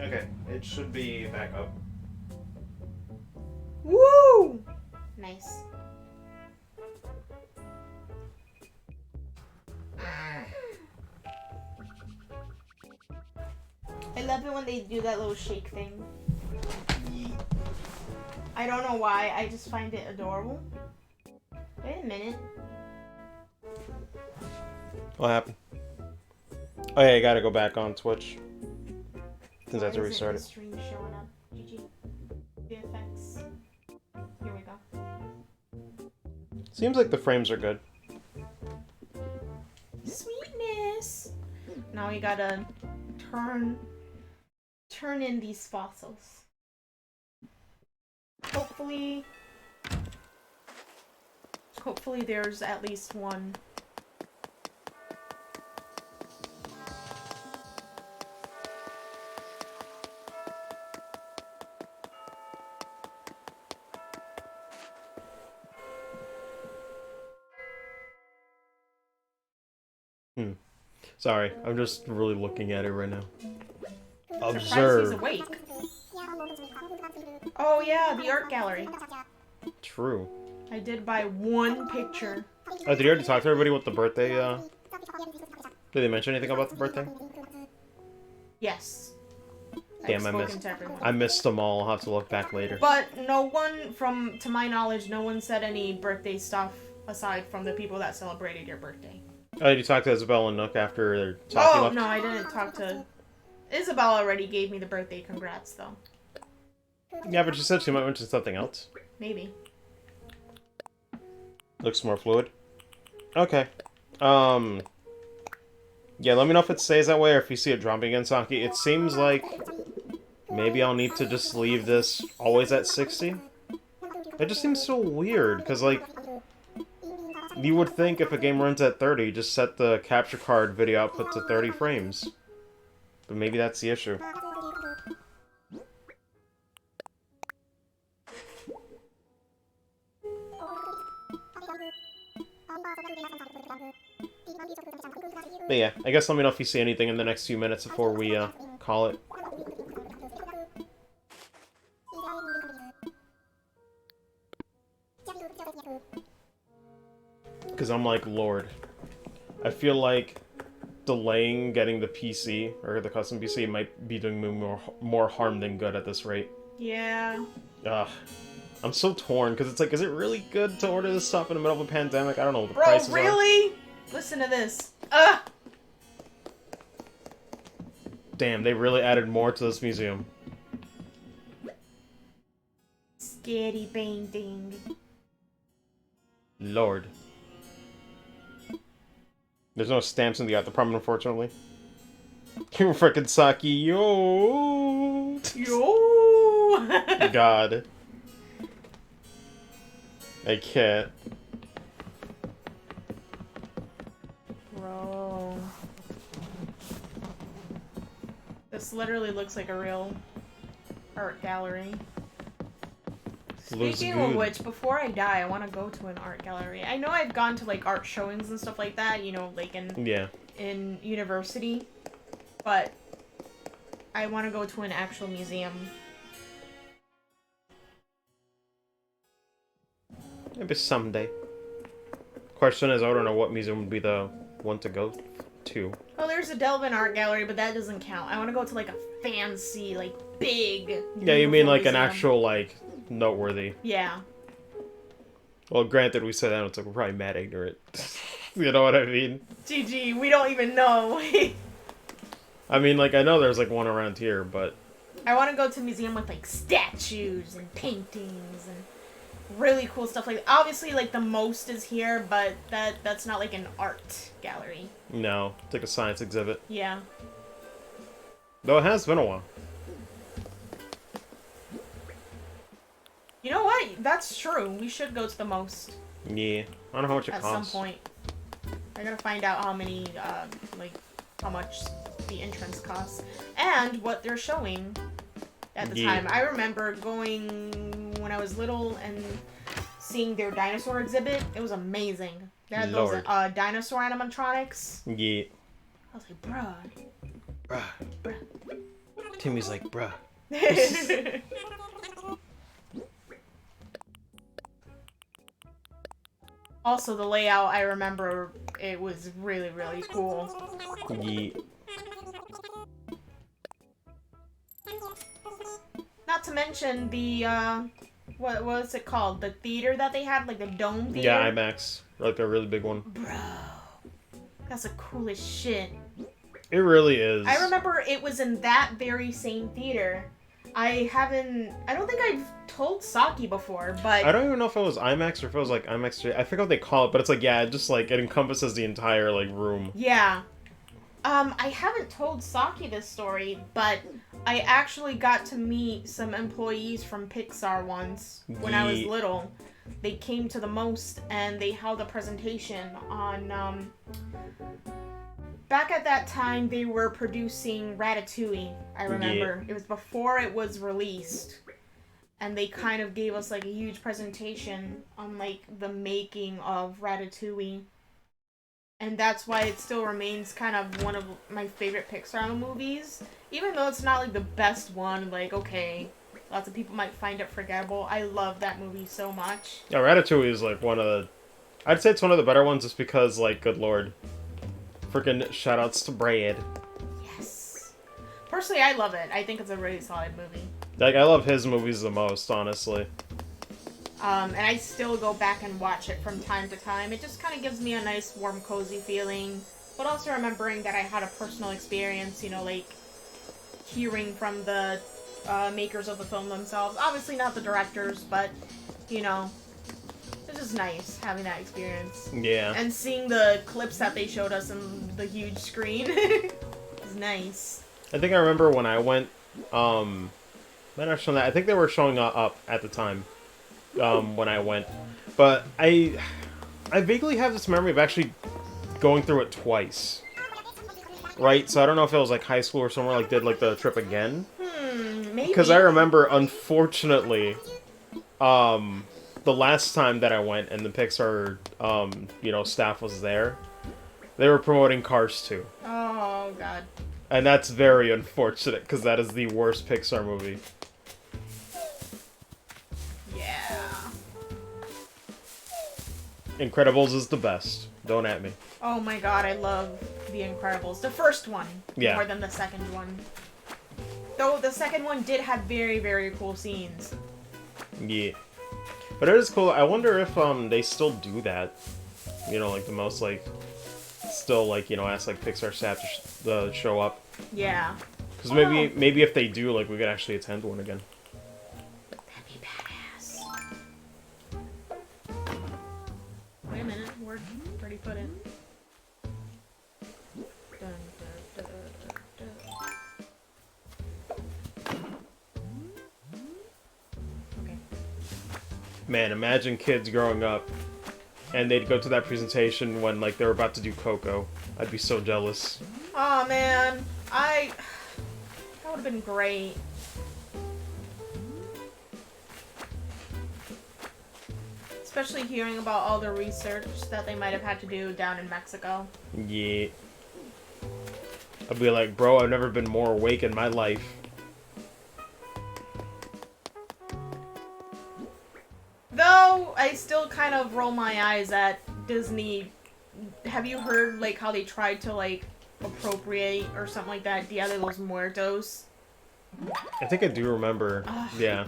Okay, it should be back up. Woo! Nice. I love it when they do that little shake thing. I don't know why, I just find it adorable. Wait a minute. What happened? Oh yeah, you gotta go back on Twitch. Since I have to restart it. The stream showing up. GG. VFX. Here we go. Seems like the frames are good. Sweetness. Now we gotta turn in these fossils. Hopefully there's at least one. Sorry, I'm just really looking at it right now. Surprised he's Observe. awake. Oh yeah, the art gallery. True. I did buy one picture. Did you already talk to everybody with the birthday, Did they mention anything about the birthday? Yes. Damn, I missed them all. I'll have to look back later. But no one, to my knowledge, no one said any birthday stuff aside from the people that celebrated your birthday. Oh, did you talk to Isabel and Nook after their talking? Oh, no, I didn't talk to... Isabel already gave me the birthday congrats, though. Yeah, but she said she might mention something else. Maybe. Looks more fluid. Okay. Yeah, let me know if it stays that way or if you see it dropping again, Saki. It seems like maybe I'll need to just leave this always at 60. It just seems so weird, because, like, you would think if a game runs at 30, just set the capture card video output to 30 frames. But maybe that's the issue. But yeah, I guess let me know if you see anything in the next few minutes before we, call it. Because I'm like, Lord. I feel like delaying getting the PC, or the custom PC, might be doing me more harm than good at this rate. Yeah. Ugh. I'm so torn, because it's like, is it really good to order this stuff in the middle of a pandemic? I don't know what the prices Bro, really? Listen to this. Ugh! Damn, they really added more to this museum. Scary painting. Lord. There's no stamps in the art department, unfortunately. You frickin' Saki, yo! Yo! God. I can't. Bro. This literally looks like a real art gallery. Speaking of which, before I die, I want to go to an art gallery. I know I've gone to, like, art showings and stuff like that, you know, like in university, but I want to go to an actual museum. Maybe someday. Question is, I don't know what museum would be the one to go to. Oh, there's a Delvin art gallery, but that doesn't count. I want to go to, like, a fancy, like, big... Yeah, you mean, like, museum. an actual, like, noteworthy. Yeah. Well, granted, we said that, it's like, we're probably mad ignorant. You know what I mean? GG, we don't even know. I mean, like, I know there's, like, one around here, but... I want to go to a museum with, like, statues and paintings and really cool stuff. Like, obviously, like, the most is here, but that's not, like, an art gallery. No, it's like a science exhibit. Yeah. Though it has been a while. You know what? That's true. We should go to the most. Yeah. I don't know how much it at costs. some point. I gotta find out how many, like, how much the entrance costs. And what they're showing at the time. I remember going when I was little and seeing their dinosaur exhibit. It was amazing. They had those dinosaur animatronics. Yeah. I was like, bruh. Bruh. Timmy's like, bruh. Also, the layout, I remember it was really, really cool. Yeah. Not to mention the, what was it called? The theater that they had, like the dome theater? Yeah, IMAX. Like a really big one. Bro. That's the coolest shit. It really is. I remember it was in that very same theater. I don't think I've told Saki before, but... I don't even know if it was IMAX or if it was like IMAX 3. I forget what they call it, but it's like, yeah, it just like, it encompasses the entire like room. Yeah. I haven't told Saki this story, but I actually got to meet some employees from Pixar once when I was little. They came to the Most and they held a presentation on, back at that time, they were producing Ratatouille, I remember. Yeah. It was before it was released. And they kind of gave us, like, a huge presentation on, like, the making of Ratatouille. And that's why it still remains kind of one of my favorite Pixar movies. Even though it's not, like, the best one, like, okay, lots of people might find it forgettable. I love that movie so much. Yeah, Ratatouille is like one of the... I'd say it's one of the better ones just because, like, good lord. Freaking shoutouts to Brad. Yes. Personally, I love it. I think it's a really solid movie. Like, I love his movies the most, honestly. And I still go back and watch it from time to time. It just kind of gives me a nice, warm, cozy feeling. But also remembering that I had a personal experience, you know, like, hearing from the makers of the film themselves. Obviously not the directors, but, you know, it's just nice having that experience. Yeah. And seeing the clips that they showed us on the huge screen is nice. I think I remember when I went, might not have shown that. I think they were showing up at the time, when I went. But I vaguely have this memory of actually going through it twice. Right? So I don't know if it was like high school or somewhere, like did like the trip again. Maybe. Because I remember, unfortunately, the last time that I went and the Pixar, you know, staff was there, they were promoting Cars 2. Oh, God. And that's very unfortunate, because that is the worst Pixar movie. Yeah. Incredibles is the best. Don't at me. Oh my god, I love The Incredibles. The first one. Yeah. More than the second one. Though the second one did have very, very cool scenes. Yeah. But it is cool. I wonder if they still do that. You know, like the most, like, still, like, you know, ask, like, Pixar staff to show up. Yeah. Because maybe if they do, like, we could actually attend one again. That'd be badass. Wait a minute, where'd he put it? Dun, dun, dun, dun. Okay. Man, imagine kids growing up and they'd go to that presentation when, like, they were about to do Coco. I'd be so jealous. Oh man, that would have been great. Especially hearing about all the research that they might have had to do down in Mexico. Yeah. I'd be like, bro, I've never been more awake in my life. Though, I still kind of roll my eyes at Disney. Have you heard, like, how they tried to, like, appropriate or something like that Dia de los Muertos? I think I do remember. Ugh. Yeah.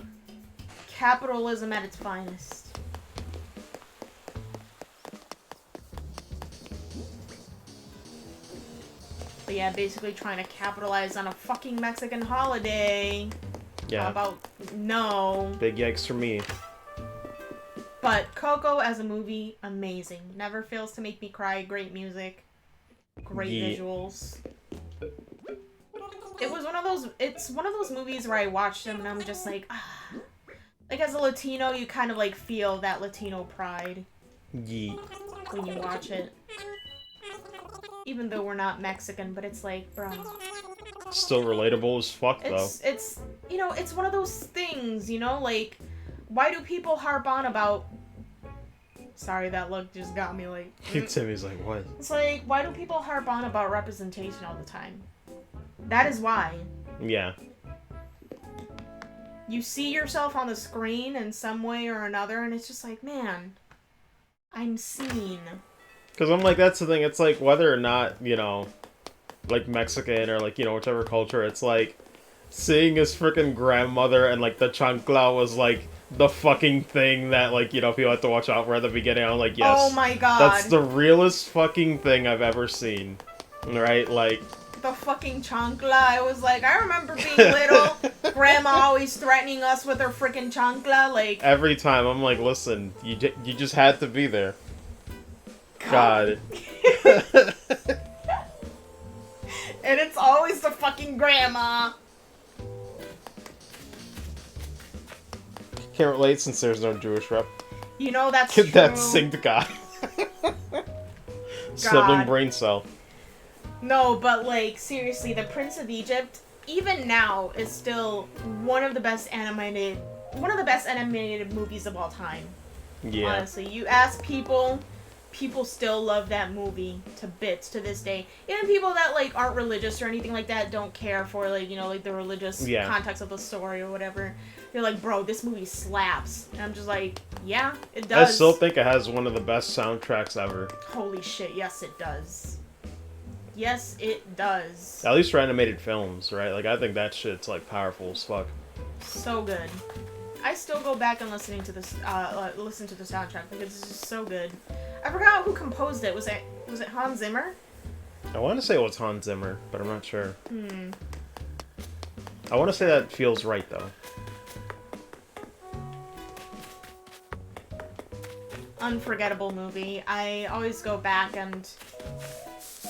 Capitalism at its finest. But yeah, basically trying to capitalize on a fucking Mexican holiday. Yeah. How about no? Big yikes for me. But Coco as a movie, amazing. Never fails to make me cry. Great music. Great visuals. It was it's one of those movies where I watched them and I'm just like, ah. Like, as a Latino, you kind of, like, feel that Latino pride. Yeah. When you watch it. Even though we're not Mexican, but it's like, bro. Still relatable as fuck, though. It's, you know, it's one of those things, you know, like, why do people harp on about... Sorry, that look just got me, like... Timmy's like, what? It's like, why do people harp on about representation all the time? That is why. Yeah. you see yourself on the screen in some way or another, and it's just like, man, I'm seen. Because I'm like, that's the thing. It's like, whether or not, you know, like Mexican or like, you know, whichever culture, it's like seeing his freaking grandmother and like the chancla was like the fucking thing that, like, you know, people had to watch out for at the beginning. I'm like, yes. Oh my god. That's the realest fucking thing I've ever seen. Right? Like, the fucking chancla. I was like, I remember being little, grandma always threatening us with her freaking chancla, like... every time, I'm like, listen, you just had to be there. God. And it's always the fucking grandma. Can't relate since there's no Jewish rep. You know, that's true. That synced guy. Sibling brain cell. No, but like, seriously, The Prince of Egypt, even now, is still one of the best animated movies of all time. Yeah. Honestly, you ask people still love that movie to bits to this day. Even people that like aren't religious or anything like that don't care for like, you know, like the religious context of the story or whatever. They're like, bro, this movie slaps. And I'm just like, yeah, it does. I still think it has one of the best soundtracks ever. Holy shit, yes it does. Yes, it does. At least for animated films, right? Like, I think that shit's, like, powerful as fuck. So good. I still go back and listen to the soundtrack because it's just so good. I forgot who composed it. Was it Hans Zimmer? I want to say it was Hans Zimmer, but I'm not sure. I want to say that feels right, though. Unforgettable movie. I always go back and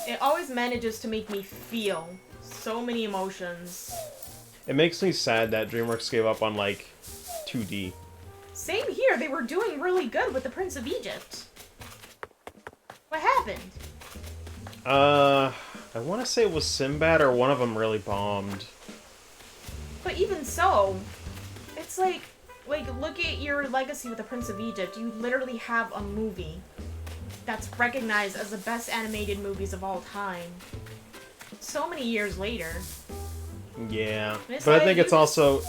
it always manages to make me feel so many emotions. It makes me sad that DreamWorks gave up on, like, 2D. Same here. They were doing really good with The Prince of Egypt. What happened? I want to say it was Sinbad or one of them really bombed. But even so, it's like, look at your legacy with The Prince of Egypt. You literally have a movie that's recognized as the best animated movies of all time. So many years later. Yeah, but like I think it's also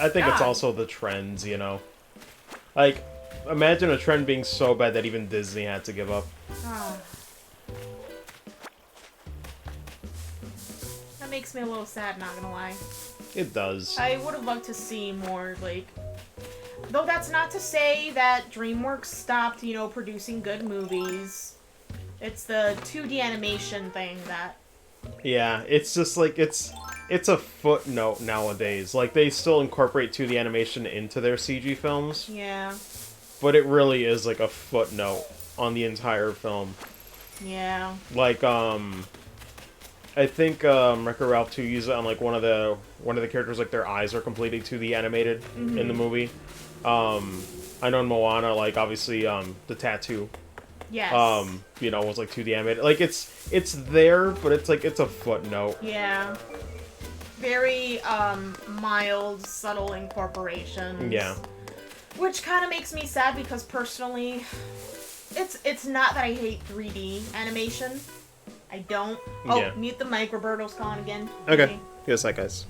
the trends, you know. Like, imagine a trend being so bad that even Disney had to give up. That makes me a little sad, not gonna lie. It does. I would have loved to see more, like... Though that's not to say that DreamWorks stopped, you know, producing good movies. It's the 2D animation thing that... Yeah, it's just like, it's a footnote nowadays. Like, they still incorporate 2D animation into their CG films. Yeah. But it really is like a footnote on the entire film. Yeah. Like, I think Wreck-It Ralph 2 uses it on like one of the characters, like their eyes are completely 2D animated in the movie. I know in Moana, like obviously the tattoo. Yes. You know, was like 2D animated. Like it's there, but it's like it's a footnote. Yeah. Very mild, subtle incorporations. Yeah. Which kind of makes me sad because personally, it's not that I hate 3D animation. I don't. Oh, yeah. Mute the mic. Roberto's calling again. Okay. Give us that, guys.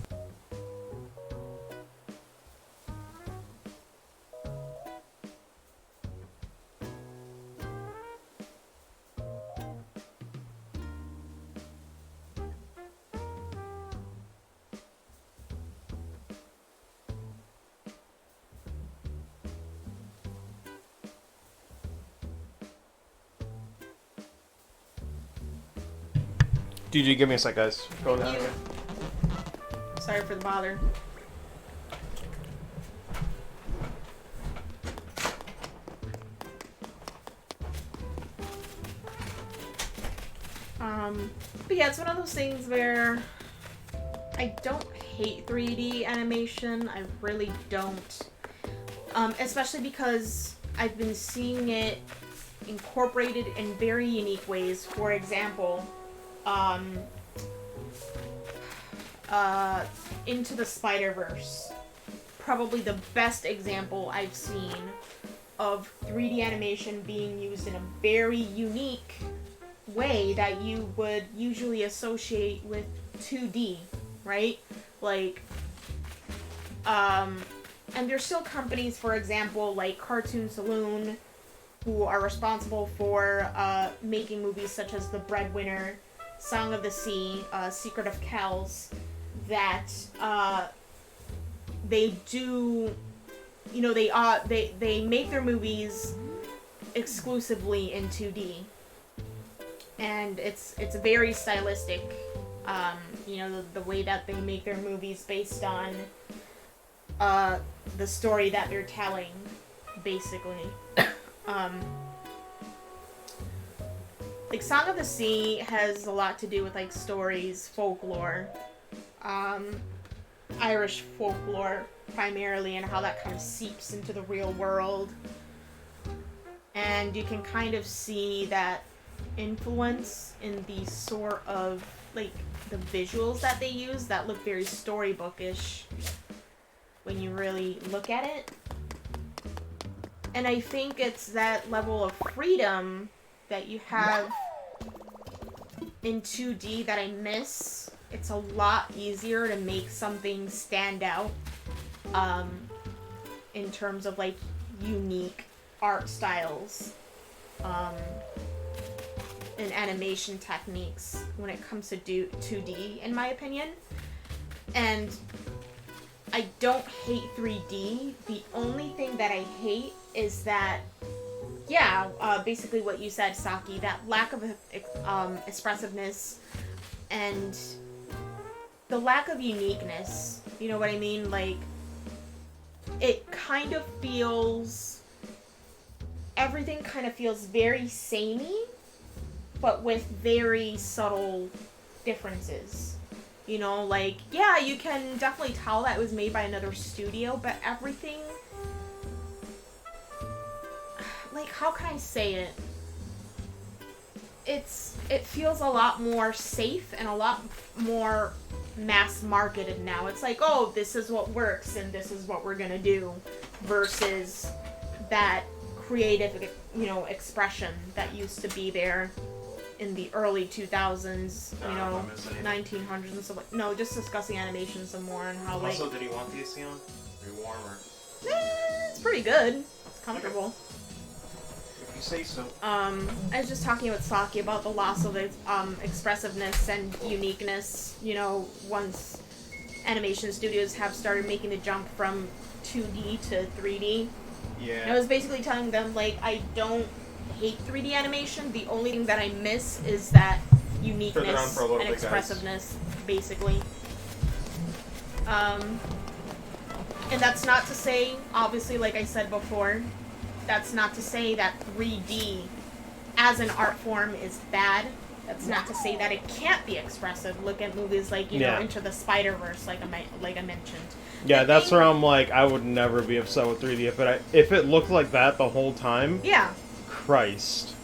GG, give me a sec, guys. Go down. Sorry for the bother. But yeah, it's one of those things where I don't hate 3D animation. I really don't. Especially because I've been seeing it incorporated in very unique ways. For example, Into the Spider-Verse. Probably the best example I've seen of 3D animation being used in a very unique way that you would usually associate with 2D, right? Like, And there's still companies, for example, like Cartoon Saloon, who are responsible for making movies such as The Breadwinner, Song of the Sea, Secret of Kells, that they do, you know, they make their movies exclusively in 2D, and it's very stylistic. You know, the way that they make their movies based on the story that they're telling, basically. Like Song of the Sea has a lot to do with like stories, folklore, Irish folklore primarily, and how that kind of seeps into the real world. And you can kind of see that influence in the sort of like the visuals that they use that look very storybookish when you really look at it. And I think it's that level of freedom that you have in 2D that I miss. It's a lot easier to make something stand out in terms of like unique art styles and animation techniques when it comes to 2D, in my opinion. And I don't hate 3D. The only thing that I hate is that, basically what you said, Saki, that lack of expressiveness and the lack of uniqueness. You know what I mean? Like, it kind of feels, everything kind of feels very samey, but with very subtle differences. You know, like, yeah, you can definitely tell that it was made by another studio, but everything, like, how can I say it? It feels a lot more safe and a lot more mass marketed now. It's like, oh, this is what works and this is what we're gonna do, versus that creative, you know, expression that used to be there in the early 2000s, you know, 1900s and stuff like. No, just discussing animation some more and how like. Also, did you want the AC on? Are you warm or? It's pretty good. It's comfortable. If you say so. I was just talking with Saki about the loss of expressiveness and uniqueness. You know, once animation studios have started making the jump from 2D to 3D. Yeah. And I was basically telling them, like, I don't hate 3D animation. The only thing that I miss is that uniqueness and expressiveness, basically. And that's not to say, obviously, like I said before, that's not to say that 3D as an art form is bad. That's not to say that it can't be expressive. Look at movies like, you know, Into the Spider-Verse, like I mentioned. Yeah, that's where I'm like, I would never be upset with 3D if it looked like that the whole time. Yeah. Christ.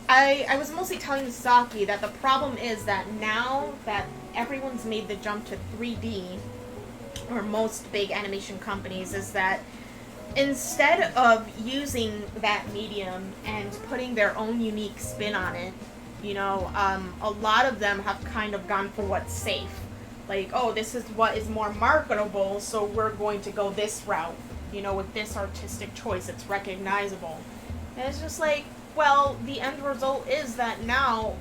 I was mostly telling Saki that the problem is that now that everyone's made the jump to 3D, or most big animation companies, is that instead of using that medium and putting their own unique spin on it, you know, a lot of them have kind of gone for what's safe. Like, oh, this is what is more marketable, so we're going to go this route. You know, with this artistic choice, it's recognizable. And it's just like, well, the end result is that now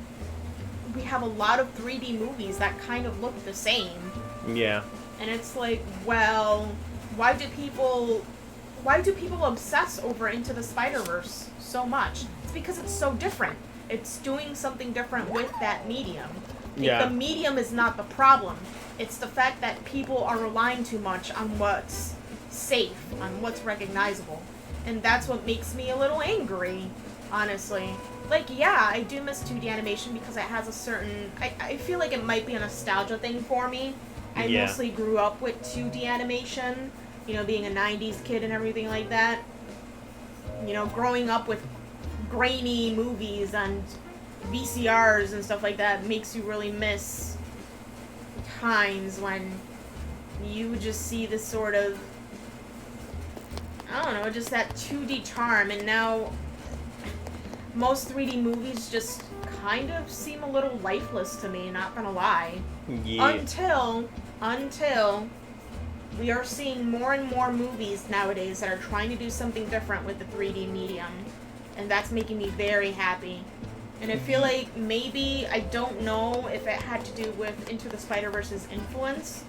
we have a lot of 3D movies that kind of look the same. Yeah. And it's like, well, why do people obsess over Into the Spider-Verse so much? It's because it's so different. It's doing something different with that medium. Yeah. The medium is not the problem. It's the fact that people are relying too much on what's safe, on what's recognizable. And that's what makes me a little angry, honestly. Like, yeah, I do miss 2D animation because it has a certain... I feel like it might be a nostalgia thing for me. I mostly grew up with 2D animation, you know, being a 90s kid and everything like that. You know, growing up with grainy movies and VCRs and stuff like that makes you really miss times when you just see this sort of, I don't know, just that 2D charm, and now most 3D movies just kind of seem a little lifeless to me, not gonna lie. Yeah. Until we are seeing more and more movies nowadays that are trying to do something different with the 3D medium. And that's making me very happy. And I feel like maybe, I don't know if it had to do with Into the Spider-Verse's influence,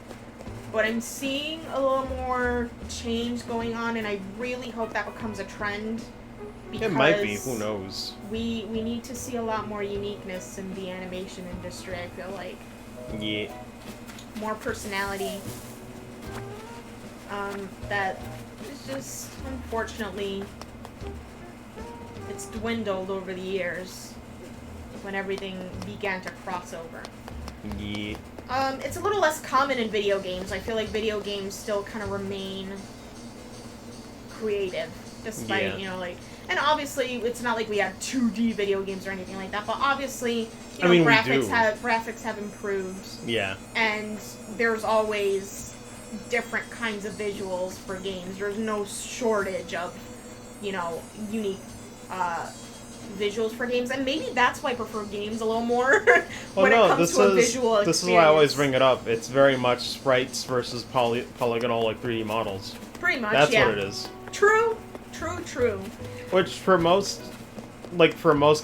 but I'm seeing a little more change going on, and I really hope that becomes a trend. It might be, who knows. We need to see a lot more uniqueness in the animation industry, I feel like. Yeah. More personality. That is just, unfortunately, it's dwindled over the years when everything began to cross over. Yeah. It's a little less common in video games. I feel like video games still kind of remain creative, despite, you know, like... And obviously, it's not like we have 2D video games or anything like that, but obviously, you know, graphics have improved. Yeah. And there's always different kinds of visuals for games. There's no shortage of, you know, unique visuals for games, and maybe that's why I prefer games a little more when it comes to a visual experience. This is why I always bring it up. It's very much sprites versus polygonal, like, 3D models. Pretty much, That's what it is. True. Which, for most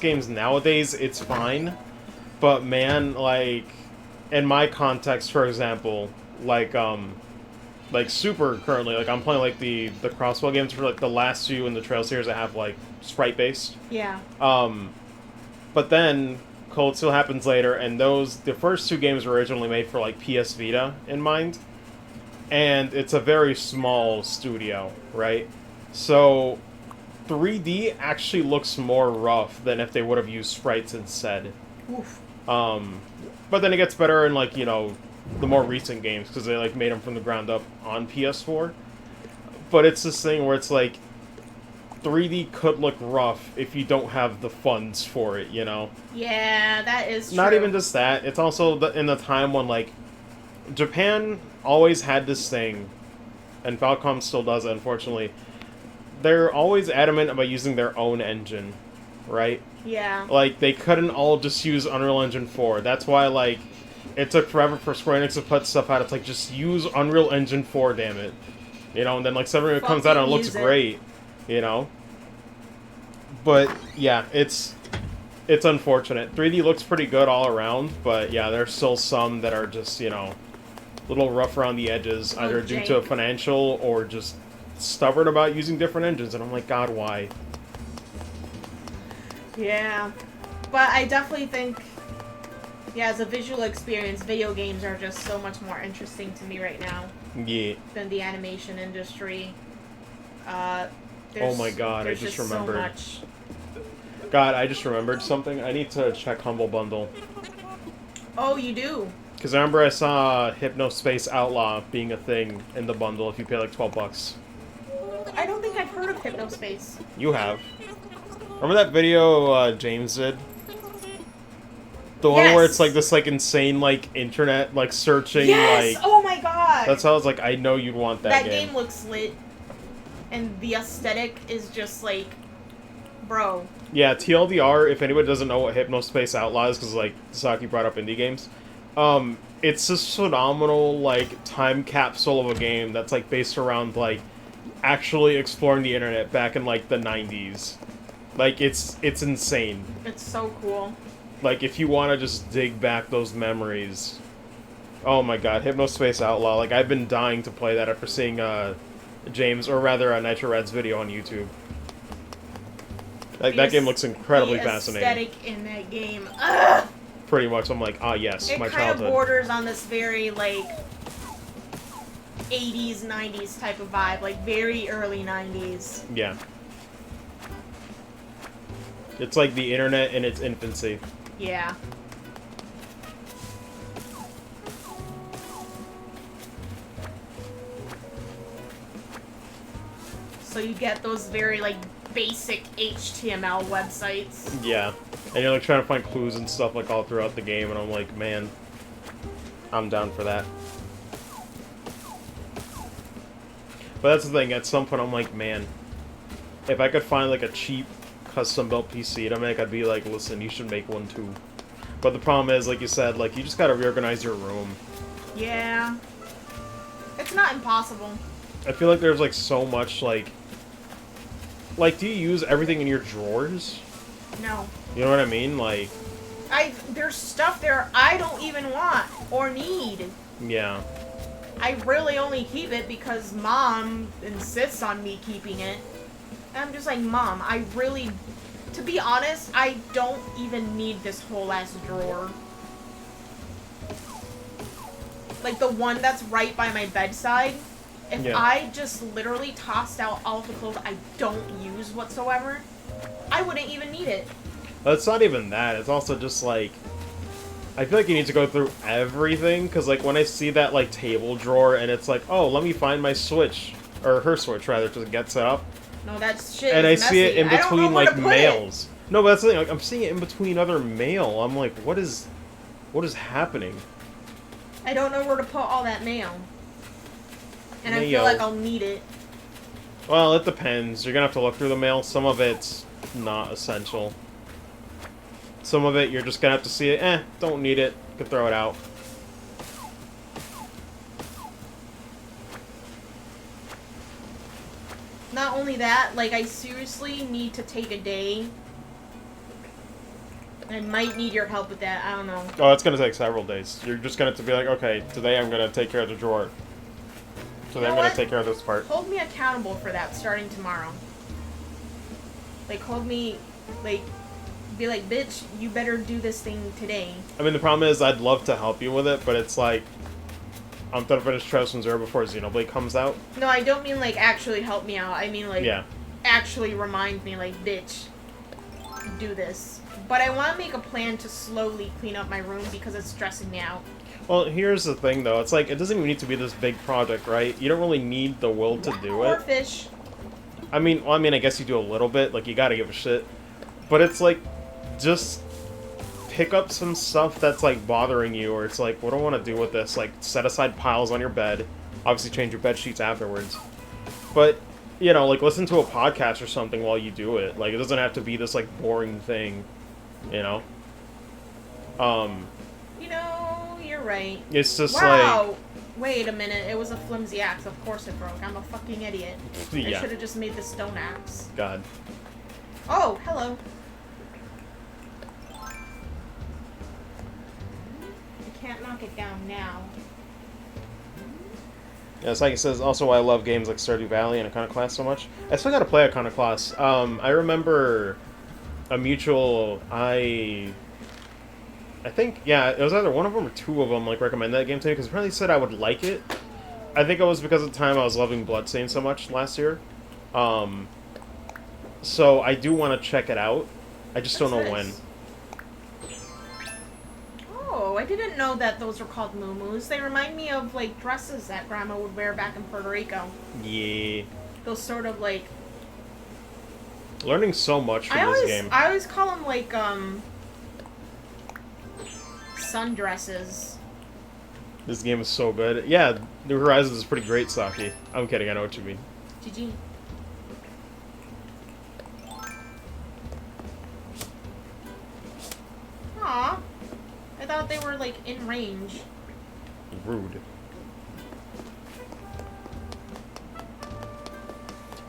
games nowadays, it's fine. But, man, like, in my context, for example, like Super currently, like, I'm playing, like, the Crossbow games for, like, the last few in the Trail series that have, like, sprite-based. Yeah. But then, Cold Steel happens later, and the first two games were originally made for, like, PS Vita in mind. And it's a very small studio, right? So, 3D actually looks more rough than if they would have used sprites instead. Oof. But then it gets better in, like, you know, the more recent games, because they, like, made them from the ground up on PS4. But it's this thing where it's, like, 3D could look rough if you don't have the funds for it, you know? Yeah, that is true. Not even just that. It's also in the time when, like, Japan always had this thing, and Falcom still does it, unfortunately. They're always adamant about using their own engine, right? Yeah. Like, they couldn't all just use Unreal Engine 4. That's why, like, it took forever for Square Enix to put stuff out. It's like, just use Unreal Engine 4, damn it. You know, and then, like, Seven comes out and it looks great, you know? But, yeah, it's unfortunate. 3D looks pretty good all around, but, yeah, there's still some that are just, you know, a little rough around the edges, either due to a financial or just stubborn about using different engines, and I'm like, God, why? Yeah, but I definitely think, yeah, as a visual experience, video games are just so much more interesting to me right now. Yeah. Than the animation industry. Oh my God, I just remembered. So much. God, I just remembered something. I need to check Humble Bundle. Oh, you do? Because I remember I saw Hypnospace Outlaw being a thing in the bundle if you pay like $12. I don't think I've heard of Hypnospace. You have. Remember that video James did? The one where it's like this like insane like internet like searching like... Oh my God! That's how I was like, I know you'd want that game. That game looks lit. And the aesthetic is just like... Bro. Yeah, TLDR, if anybody doesn't know what Hypnospace Outlaw is, because like Saki brought up indie games, it's this phenomenal like time capsule of a game that's like based around like actually exploring the internet back in like the 90s. Like it's insane. It's so cool. Like if you want to just dig back those memories. Oh my God, Hypnospace Outlaw. Like I've been dying to play that after seeing James, or rather Nitro Red's video on YouTube. Like that game looks incredibly fascinating. The aesthetic in that game. Ugh! Pretty much, I'm like, ah, yes, my childhood. It kind of borders on this very, like, 80s, 90s type of vibe. Like, very early 90s. Yeah. It's like the internet in its infancy. Yeah. So you get those very, like, basic HTML websites. Yeah. And you're, like, trying to find clues and stuff, like, all throughout the game, and I'm like, man, I'm down for that. But that's the thing, at some point I'm like, man, if I could find, like, a cheap, custom-built PC to make, I'd be like, listen, you should make one, too. But the problem is, like you said, like, you just gotta reorganize your room. Yeah. It's It's not impossible. I feel like there's, like, so much, like, do you use everything in your drawers? No. You know what I mean? Like... There's stuff there I don't even want or need. Yeah. I really only keep it because Mom insists on me keeping it. And I'm just like, Mom, I really... To be honest, I don't even need this whole ass drawer. Like, the one that's right by my bedside. If I just literally tossed out all of the clothes I don't use whatsoever, I wouldn't even need it. It's not even that. It's also just, like... I feel like you need to go through everything, because, like, when I see that, like, table drawer, and it's like, oh, let me find my Switch, or her Switch, rather, to get set up. No, that shit and is I see it in messy. between, like, mails. No, but that's the thing, like, I'm seeing it in between other mail. I'm like, what is happening? I don't know where to put all that mail. And I Mayo. feel like I'll need it. Well, it depends. You're gonna have to look through the mail. Some of it's not essential. Some of it, you're just gonna have to see it. Don't need it. You can throw it out. Not only that, like, I seriously need to take a day. I might need your help with that. I don't know. Oh, it's gonna take several days. You're just gonna have to be like, okay, today I'm gonna take care of the drawer. Today I'm gonna take care of this part. Hold me accountable for that starting tomorrow. Like, hold me, like, be like, bitch, you better do this thing today. I mean, the problem is I'd love to help you with it, but it's like, I'm gonna finish Chosen Zero before Xenoblade comes out. No, I don't mean, like, actually help me out. I mean, like, actually remind me, like, bitch, do this. But I want to make a plan to slowly clean up my room because it's stressing me out. Well, here's the thing, though. It's like, it doesn't even need to be this big project, right? You don't really need the will to do it. Or fish. I mean, I guess you do a little bit. Like, you gotta give a shit. But it's like, just pick up some stuff that's, like, bothering you, or it's like, what do I want to do with this? Like, set aside piles on your bed. Obviously, change your bed sheets afterwards. But, you know, like, listen to a podcast or something while you do it. Like, it doesn't have to be this, like, boring thing, you know? You know, you're right. It's just like... Wait a minute, it was a flimsy axe. Of course it broke. I'm a fucking idiot. I should have just made the stone axe. God. Oh, hello. I can't knock it down now. Yeah, it's like it says, also why I love games like Stardew Valley and Iconoclast so much. I still gotta play Iconoclast. I remember a mutual, I think, yeah, it was either one of them or two of them, like, recommended that game to me, because apparently said I would like it. I think it was because at the time I was loving Bloodstained so much last year. So I do want to check it out. I just don't know when. Oh, I didn't know that those were called muumuus. They remind me of, like, dresses that Grandma would wear back in Puerto Rico. Yeah. Those sort of, like... Learning so much from this game. I always call them, like, sundresses. This game is so good. Yeah, New Horizons is pretty great, Saki. I'm kidding, I know what you mean. GG. Aw. I thought they were, like, in range. Rude.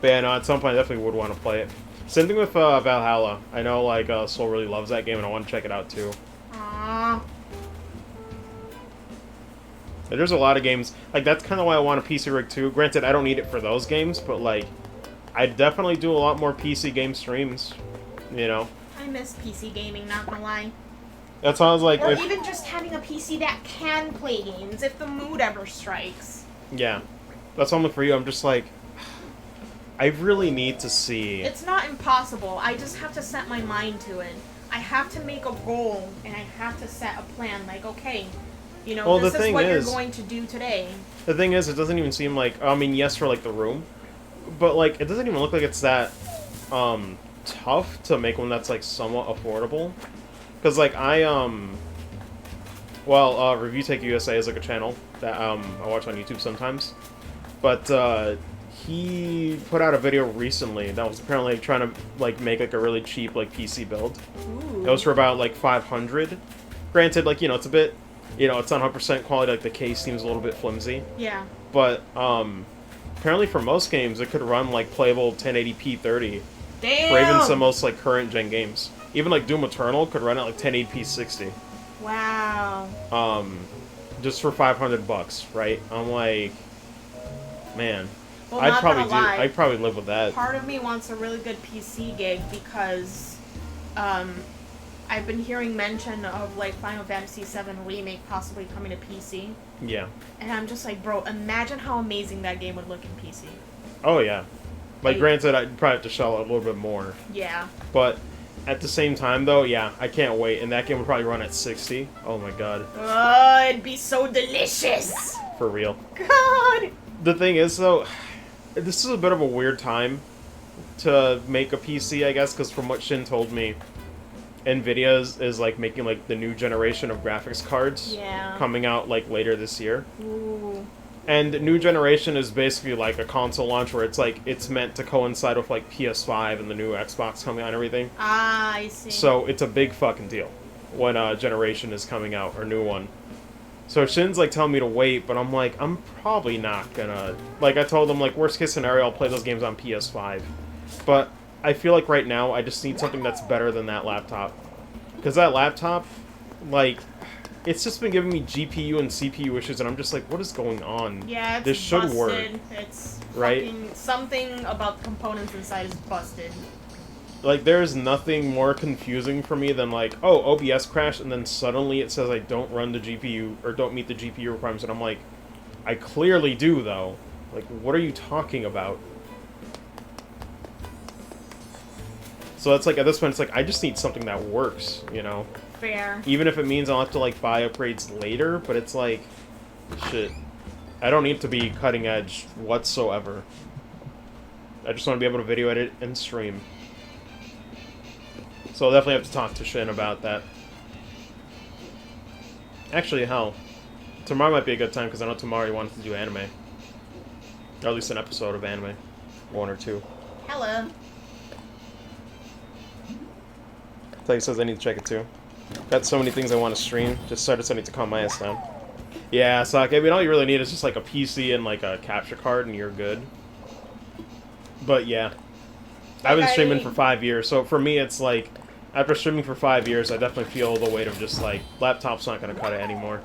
But yeah, no, at some point I definitely would want to play it. Same thing with Valhalla. I know, like, Soul really loves that game, and I want to check it out, too. Aww. There's a lot of games. Like, that's kind of why I want a PC rig, too. Granted, I don't need it for those games, but, like, I definitely do a lot more PC game streams, you know? I miss PC gaming, not gonna lie. That sounds like... Or even just having a PC that can play games, if the mood ever strikes. Yeah. That's something for you. I'm just like... I really need to see... It's not impossible. I just have to set my mind to it. I have to make a goal, and I have to set a plan. Like, okay, you know, well, this is what you're going to do today. The thing is, it doesn't even seem like... I mean, yes, for, like, the room. But, like, it doesn't even look like it's that, tough to make one that's, like, somewhat affordable. Because, like, well, Review Take USA is, like, a channel that, I watch on YouTube sometimes. But, he put out a video recently that was apparently trying to, like, make, like, a really cheap, like, PC build. Ooh. It was for about, like, $500. Granted, like, you know, it's a bit, you know, it's not 100% quality, like, the case seems a little bit flimsy. Yeah. but apparently for most games it could run like playable 1080p 30 Damn. for even some most like current gen games. Even like Doom Eternal could run at like 1080p 60. Wow. Just for $500, right? I'm like, man, Well, I'd not probably gonna lie. I'd probably live with that. Part of me wants a really good PC gig because, I've been hearing mention of like Final Fantasy VII Remake possibly coming to PC, Yeah. and I'm just like, bro, imagine how amazing that game would look in PC. Oh yeah. Like, Like- granted, I'd probably have to shell out a little bit more, Yeah. but at the same time, though, yeah, I can't wait. And that game would probably run at 60. Oh my god, Oh, it'd be so delicious. for real. God. The thing is, though, this is a bit of a weird time to make a PC, I guess, because from what Shin told me, Nvidia is like making like the new generation of graphics cards Yeah. coming out like later this year. Ooh. And new generation is basically like a console launch where it's like it's meant to coincide with like PS5 and the new Xbox coming out and everything. Ah, I see. So it's a big fucking deal when a generation is coming out or new one. So Shin's like telling me to wait, but I'm like, I'm probably not gonna. Like I told him, like worst case scenario, I'll play those games on PS5. But I feel like right now I just need something that's better than that laptop. Because that laptop, like, it's just been giving me GPU and CPU issues, and I'm just like, what is going on? Yeah, it's This should busted. work. It's Right? fucking something about the components inside is busted. Like, there's nothing more confusing for me than, like, oh, OBS crashed, and then suddenly it says I don't run the GPU, or don't meet the GPU requirements, and I'm like, I clearly do, though. Like, what are you talking about? So it's like, at this point, it's like, I just need something that works, you know? Fair. Even if it means I'll have to, like, buy upgrades later, but it's like, shit. I don't need to be cutting edge whatsoever. I just want to be able to video edit and stream. So I'll definitely have to talk to Shin about that. Actually, hell, tomorrow might be a good time, because I know tomorrow he wants to do anime. Or at least an episode of anime. 1 or 2. Hello. So he says I need to check it too. Got so many things I want to stream. Just started, so I need to calm my ass down. Yeah, so I mean, all you really need is just like a PC and like a capture card, and you're good. But yeah, I've been streaming for 5 years, so for me, it's like after streaming for 5 years, I definitely feel the weight of just like laptop's not gonna cut it anymore.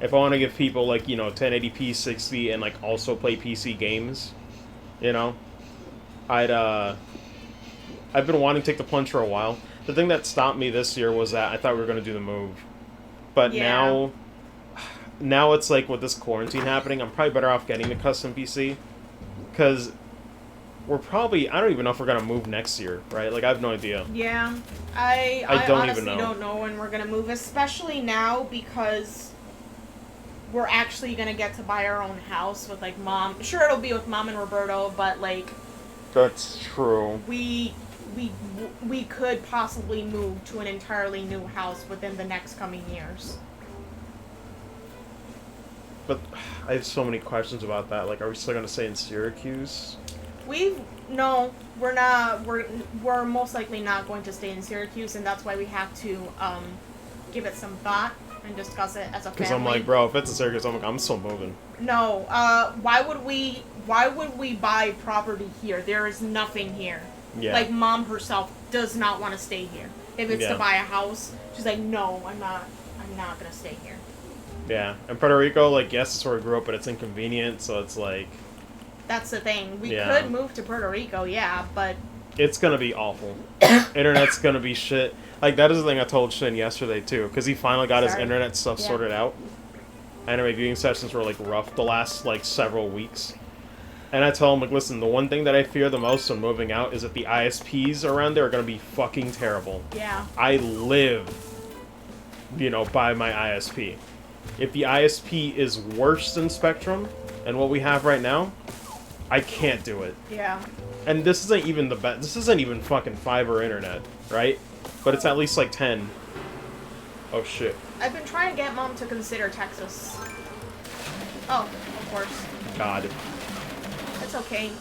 If I want to give people like 1080p 60 and like also play PC games, I've been wanting to take the plunge for a while. The thing that stopped me this year was that I thought we were going to do the move. But Yeah. now it's like with this quarantine happening, I'm probably better off getting the custom PC. Because we're probably, I don't even know if we're going to move next year, right? Like, I have no idea. Yeah. I don't honestly even know. don't know when we're going to move, especially now because we're actually going to get to buy our own house with, like, Mom. Sure, it'll be with Mom and Roberto, but, like... That's true. We could possibly move to an entirely new house within the next coming years. But I have so many questions about that. Like, are we still going to stay in Syracuse? No, we're not. We're most likely not going to stay in Syracuse, and that's why we have to give it some thought and discuss it as a family. Because I'm like, bro, if it's in Syracuse, I'm still moving. No, why would we buy property here? There is nothing here. Yeah. Like, Mom herself does not want to stay here. If it's Yeah. to buy a house, she's like, no, I'm not gonna stay here. Yeah. And Puerto Rico, like, yes, it's where we grew up, but it's inconvenient, so it's like... That's the thing. We Yeah. could move to Puerto Rico, yeah, but It's gonna be awful. Internet's gonna be shit. Like, that is the thing I told Shin yesterday, too, because he finally got his Sorry. internet stuff Yeah. sorted out. Anime viewing sessions were, like, rough the last, like, several weeks. And I told him, like, listen, the one thing that I fear the most when moving out is that the ISPs around there are gonna be fucking terrible. yeah. I live, by my ISP. If the ISP is worse than Spectrum and what we have right now, I can't do it. Yeah. And this isn't even the best. This isn't even fucking fiber internet, right? But it's at least like 10. Oh shit. I've been trying to get Mom to consider Texas. Oh, of course. God. It's okay.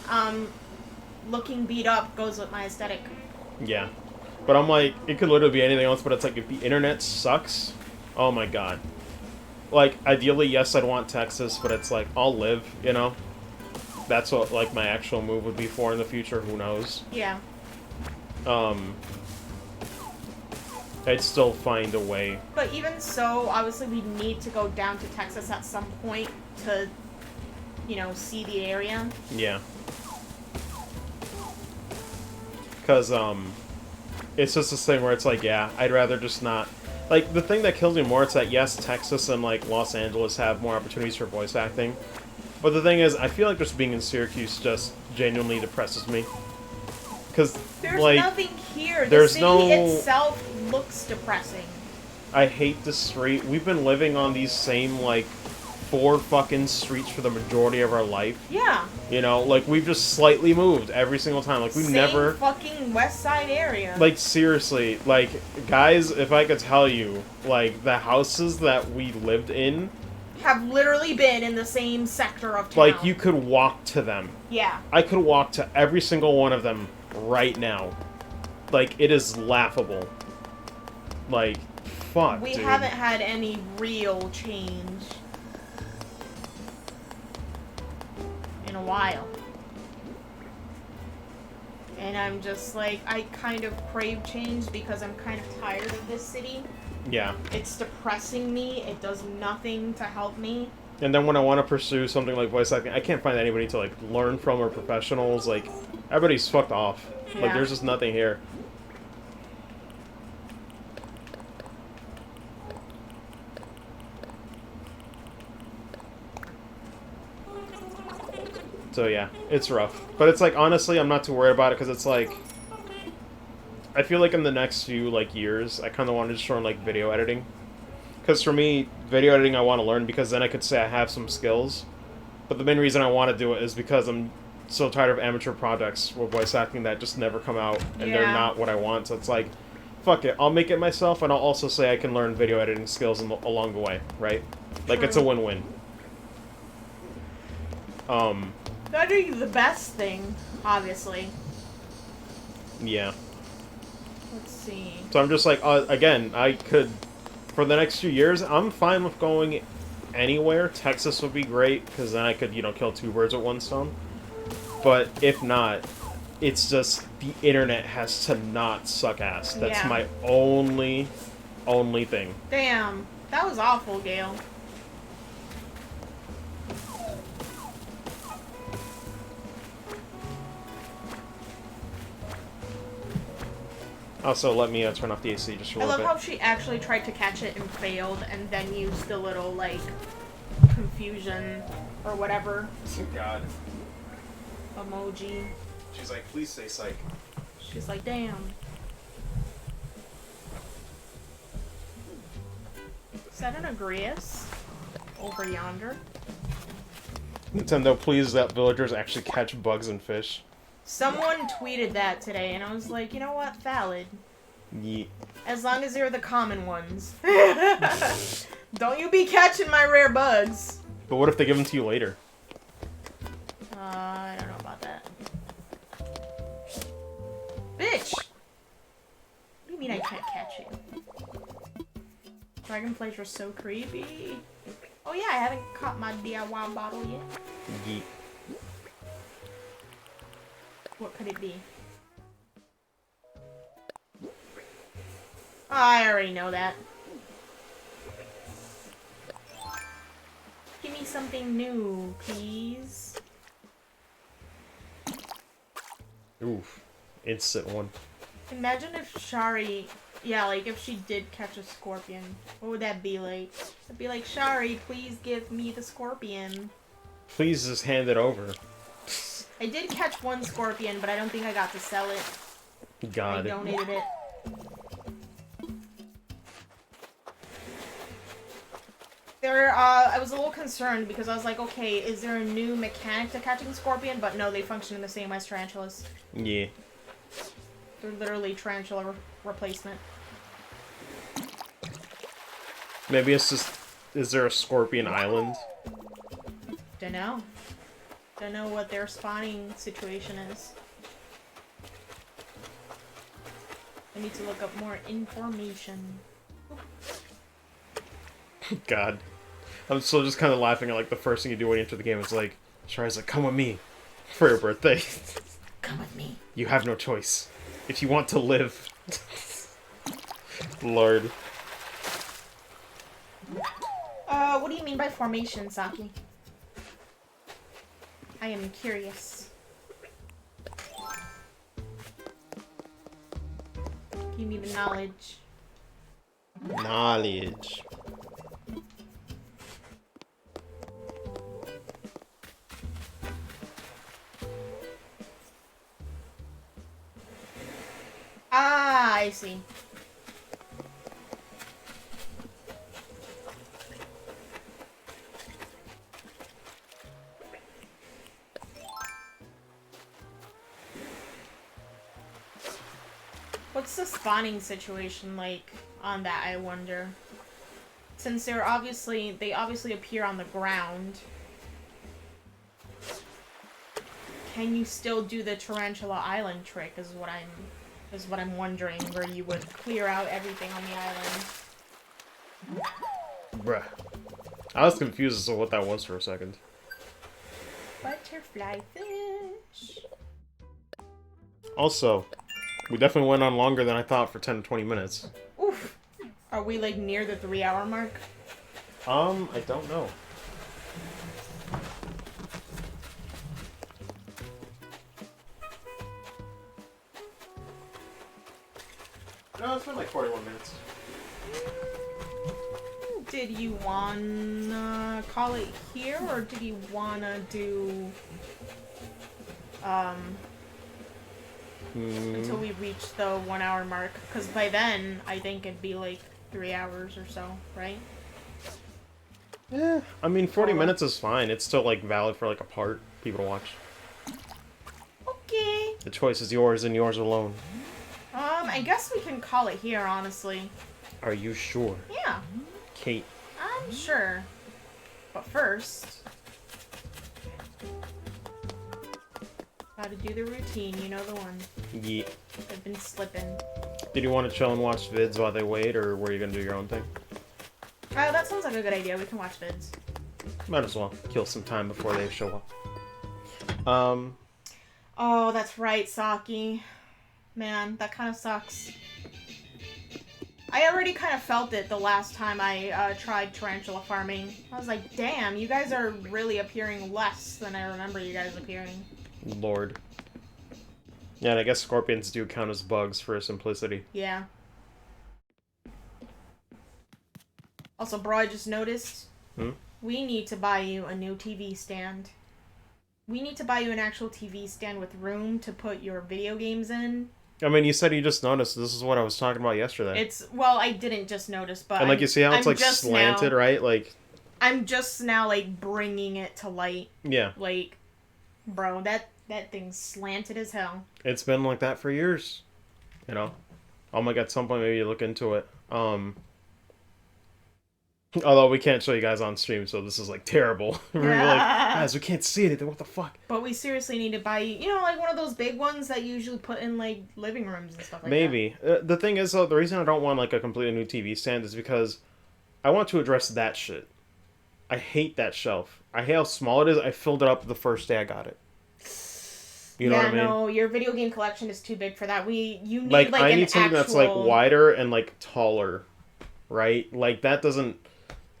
Looking beat up goes with my aesthetic. Yeah. But I'm like, it could literally be anything else, but it's like if the internet sucks, oh my god. like, ideally, yes, I'd want Texas, but it's like, I'll live, you know? That's what, like, my actual move would be for in the future, who knows? Yeah. I'd still find a way. But even so, obviously we need to go down to Texas at some point to, you know, see the area. Yeah. Because, it's just this thing where it's like, yeah, I'd rather just not... Like, the thing that kills me more, it's that, yes, Texas and, like, Los Angeles have more opportunities for voice acting. But the thing is, I feel like just being in Syracuse just genuinely depresses me. Because, there's like... nothing here. The there's city no... itself looks depressing. I hate the street. We've been living on these same, like, 4 fucking streets for the majority of our life. Yeah. You know, like, we've just slightly moved every single time. Like, we've Same never... fucking West Side area. Like, seriously, like, guys, if I could tell you, like, the houses that we lived in... have literally been in the same sector of town. Like, you could walk to them. Yeah. I could walk to every single one of them right now. Like, it is laughable. Like, fuck, We dude. haven't had any real change in a while. And I'm just like, I kind of crave change because I'm kind of tired of this city. Yeah. It's depressing me. It does nothing to help me. And then when I want to pursue something like voice acting, I can't find anybody to, like, learn from or professionals. Like, everybody's fucked off. Yeah. Like, there's just nothing here. So yeah, it's rough. But it's like, honestly, I'm not too worried about it, because it's like... I feel like in the next few, like, years, I kind of want to just learn, like, video editing. Because for me, video editing I want to learn, because then I could say I have some skills. But the main reason I want to do it is because I'm so tired of amateur projects with voice acting that just never come out, and they're not what I want. So it's like, fuck it, I'll make it myself, and I'll also say I can learn video editing skills along the way, right? Like, it's a win-win. That'd be the best thing, obviously. Yeah. Let's see. So I'm just like, again, I could, for the next few years, I'm fine with going anywhere. Texas would be great, because then I could, you know, kill 2 birds with 1 stone. But if not, it's just, the internet has to not suck ass. That's my only thing. Damn. That was awful, Gale. Also, let me turn off the AC just for a I little love bit. how she actually tried to catch it and failed, and then used the little, like, confusion or whatever Oh, God. emoji. She's like, please say psych. She's like, damn. Is that an Agrias over yonder? Nintendo, please let villagers actually catch bugs and fish. Someone tweeted that today, and I was like, you know what? Valid. Yeet. As long as they're the common ones. Don't you be catching my rare bugs. But what if they give them to you later? I don't know about that. Bitch! What do you mean I can't catch you? Dragonflies are so creepy. Oh yeah, I haven't caught my DIY bottle yet. Yeet. What could it be? I already know that. Give me something new, please. Oof. Instant one. Imagine if Shari, yeah, like if she did catch a scorpion. What would that be like? It'd be like, Shari, please give me the scorpion. Please just hand it over. I did catch 1 scorpion, but I don't think I got to sell it. God. I donated it. I was a little concerned because I was like, okay, is there a new mechanic to catching scorpion? But no, they function in the same way as tarantulas. Yeah. They're literally tarantula replacement. Maybe it's just... Is there a Scorpion Island? Dunno. Don't know what their spawning situation is. I need to look up more information. God. I'm still just kind of laughing at like the first thing you do when you enter the game. It's like, Shari's like, come with me for your birthday. Come with me. You have no choice. If you want to live. Lord. What do you mean by formation, Saki? I am curious. Give me the knowledge. Knowledge. Ah, I see. What's the spawning situation like on that, I wonder? Since they obviously appear on the ground. Can you still do the Tarantula Island trick is what I'm wondering, where you would clear out everything on the island. Bruh. I was confused as to what that was for a second. Butterfly fish. Also, we definitely went on longer than I thought for 10 to 20 minutes. Oof. Are we like near the 3-hour mark? I don't know. No, it's been like 41 minutes. Did you wanna call it here, or did you wanna do until we reach the 1-hour mark? Because by then, I think it'd be like 3 hours or so, right? Yeah, I mean 40 minutes is fine. It's still like valid for like a part people to watch. Okay. The choice is yours and yours alone. I guess we can call it here, honestly. Are you sure? Yeah. Kate. I'm sure. But first... gotta do the routine, you know the one. Yeah. I've been slipping. Did you want to chill and watch vids while they wait, or were you gonna do your own thing? That sounds like a good idea. We can watch vids. Might as well kill some time before they show up. Oh, that's right, Saki. Man, that kind of sucks. I already kind of felt it the last time I tried tarantula farming. I was like, damn, you guys are really appearing less than I remember you guys appearing. Lord. Yeah, and I guess scorpions do count as bugs for simplicity. Yeah. Also, bro, I just noticed. We need to buy you a new TV stand. We need to buy you an actual TV stand with room to put your video games in. I mean, you said you just noticed. This is what I was talking about yesterday. Well, I didn't just notice, but... And, like, you see how it's, like, slanted, right? Like... I'm just now, like, bringing it to light. Yeah. Like, bro, that thing's slanted as hell. It's been like that for years. You know? Oh my god, at some point maybe you look into it. Although we can't show you guys on stream, so this is, like, terrible. We're like, guys, we can't see anything. What the fuck? But we seriously need to buy, you know, like, one of those big ones that you usually put in, like, living rooms and stuff like Maybe. The thing is, though, the reason I don't want, like, a completely new TV stand is because I want to address that shit. I hate that shelf. I hate how small it is. I filled it up the first day I got it. You know what I mean? Yeah, no, your video game collection is too big for that. You need, like I an need something that's, like, wider and, like, taller. Right? Like, that doesn't...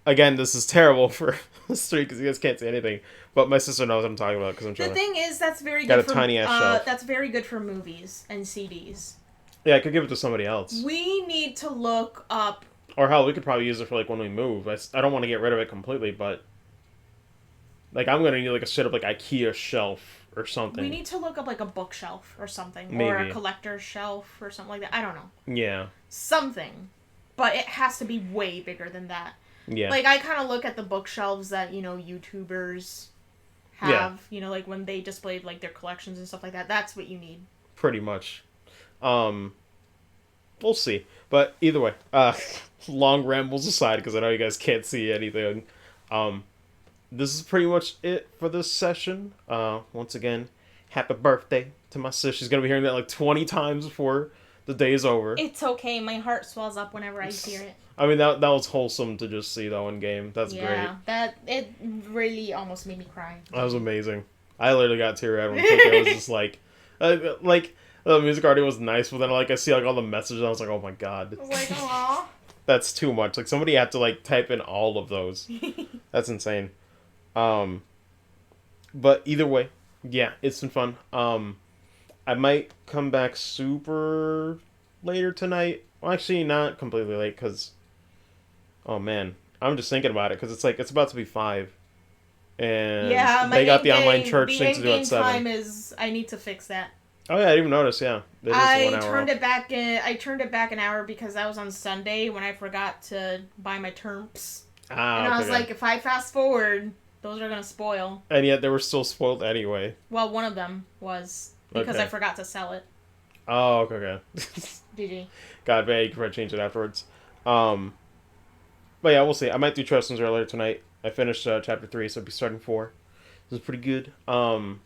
Again, this is terrible for the stream because you guys can't see anything. But my sister knows what I'm talking about because I'm trying The thing is, that's very got good a for... tiny-ass shelf. That's very good for movies and CDs. Yeah, I could give it to somebody else. We need to look up... Or hell, we could probably use it for, like, when we move. I don't want to get rid of it completely, but... Like, I'm going to need, like, a straight-up, like, IKEA shelf or something. We need to look up, like, a bookshelf or something. Maybe. Or a collector's shelf or something like that. I don't know. Yeah. Something. But it has to be way bigger than that. Yeah. Like, I kind of look at the bookshelves that, you know, YouTubers have. You know, like, when they displayed, like, their collections and stuff like that. That's what you need. Pretty much. We'll see. But either way, long rambles aside, because I know you guys can't see anything. This is pretty much it for this session. Once again, happy birthday to my sister. She's going to be hearing that, like, 20 times before The day is over. It's okay. My heart swells up whenever I hear it. I mean, that was wholesome to just see, though, in game. That's great. Yeah, it really almost made me cry. That was amazing. I literally got teary-eyed when KK was just like, the music already was nice, but then, like, I see, like, all the messages, and I was like, oh my god. I was like, aw. That's too much. Like, somebody had to, like, type in all of those. That's insane. But either way, yeah, it's been fun. I might come back super later tonight. Well, actually, not completely late, because... Oh, man. I'm just thinking about it, because it's, like, it's about to be 5. And they got the online church thing to do at 7. Time is... I need to fix that. Oh, yeah, I didn't even notice, yeah. It is 1 hour turned off. it back I turned it back an hour because that was on Sunday when I forgot to buy my terps. And I was like, if I fast forward, those are going to spoil. And yet they were still spoiled anyway. Well, one of them was because Okay. I forgot to sell it. Oh, okay. GG. God, man, you can probably change it afterwards. But yeah, we'll see. I might do Trestans earlier tonight. I finished chapter 3, so I'll be starting 4. This is pretty good. But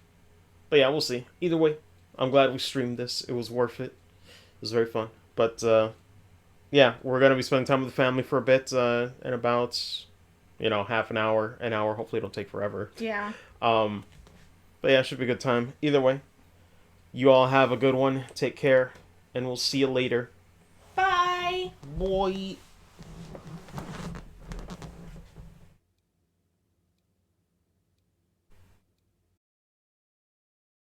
yeah, we'll see. Either way, I'm glad we streamed this. It was worth it. It was very fun. But yeah, we're going to be spending time with the family for a bit in about, half an hour, an hour. Hopefully it'll take forever. Yeah. But yeah, it should be a good time. Either way, you all have a good one. Take care, and we'll see you later. Bye. Boy.